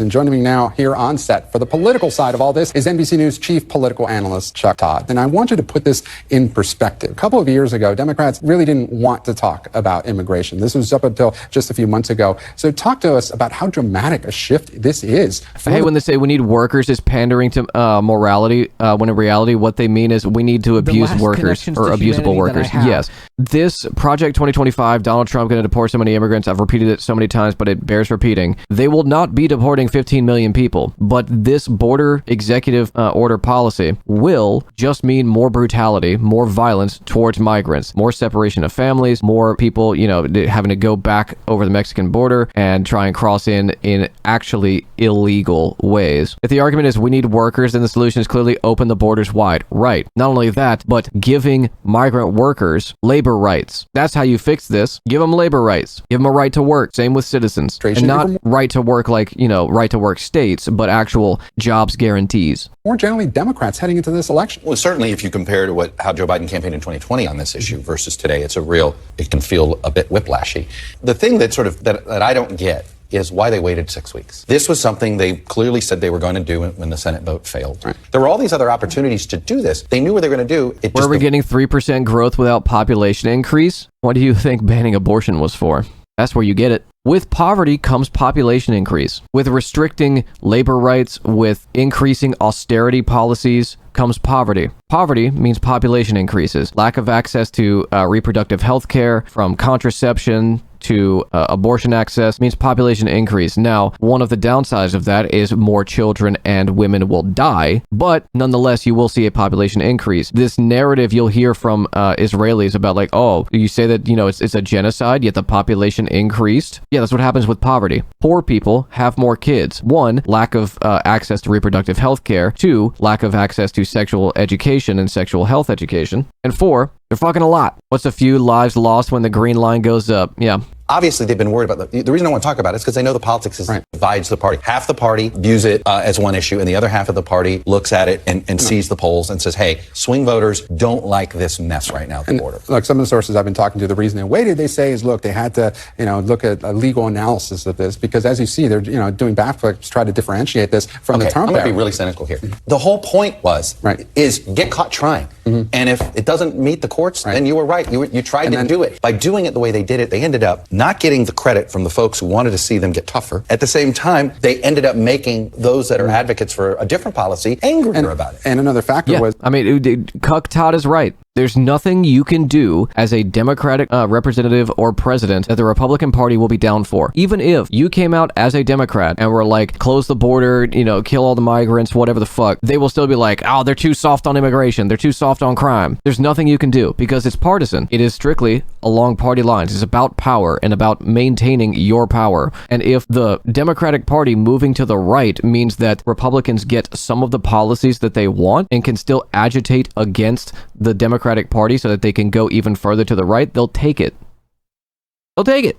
And joining me now here on set for the political side of all this is NBC News chief political analyst Chuck Todd. And I want you to put this in perspective. A couple of years ago, Democrats really didn't want to talk about immigration. This was up until just a few months ago. So talk to us about how dramatic a shift this is. Hey, when they say we need workers is pandering to morality, when in reality what they mean is we need to abuse workers or abusable workers. Yes. This Project 2025, Donald Trump going to deport so many immigrants. I've repeated it so many times, but it bears repeating. They will not be deporting 15 million people, but this border executive order policy will just mean more brutality, more violence towards migrants, more separation of families, more people, having to go back over the Mexican border and try and cross in actually illegal ways. If the argument is we need workers, then the solution is clearly open the borders wide. Right. Not only that, but giving migrant workers labor rights. That's how you fix this. Give them labor rights. Give them a right to work. Same with citizens. And not right to work like, right to work states, but actual jobs guarantees. More generally, Democrats heading into this election. Well, certainly if you compare to how Joe Biden campaigned in 2020 on this issue versus today, it can feel a bit whiplashy. The thing that that I don't get is why they waited 6 weeks. This was something they clearly said they were going to do when the Senate vote failed. Right. There were all these other opportunities to do this. They knew what they were going to do. Were we getting 3% growth without population increase? What do you think banning abortion was for? That's where you get it. With poverty comes population increase. With restricting labor rights, with increasing austerity policies, comes poverty. Poverty means population increases. Lack of access to reproductive health care, from contraception to abortion access, means population increase. Now, one of the downsides of that is more children and women will die, but nonetheless, you will see a population increase. This narrative you'll hear from Israelis about like, oh, you say that, it's a genocide, yet the population increased. Yeah, that's what happens with poverty. Poor people have more kids. 1, lack of access to reproductive health care. 2, lack of access to sexual education and sexual health education. And 4, they're fucking a lot. What's a few lives lost when the green line goes up? Yeah. Obviously, they've been worried about the reason I want to talk about it is because they know the politics divides the party. Half the party views it as one issue, and the other half of the party looks at it and sees the polls and says, hey, swing voters don't like this mess right now at the border. Look, some of the sources I've been talking to, the reason they waited, they say, is, look, they had to, look at a legal analysis of this, because as you see, they're, doing backflips, try to differentiate this from the Trump. I'm going to be really cynical here. The whole point is get caught trying. And if it doesn't meet the courts, then you were right. You tried to do it. By doing it the way they did it, they ended up not getting the credit from the folks who wanted to see them get tougher. At the same time, they ended up making those that are advocates for a different policy angrier about it. And another factor was... Cuck Todd is right. There's nothing you can do as a Democratic representative or president that the Republican Party will be down for. Even if you came out as a Democrat and were like, close the border, kill all the migrants, whatever the fuck, they will still be like, oh, they're too soft on immigration. They're too soft on crime. There's nothing you can do because it's partisan. It is strictly along party lines. It's about power and about maintaining your power. And if the Democratic Party moving to the right means that Republicans get some of the policies that they want and can still agitate against the Democratic Party so that they can go even further to the right, they'll take it. They'll take it.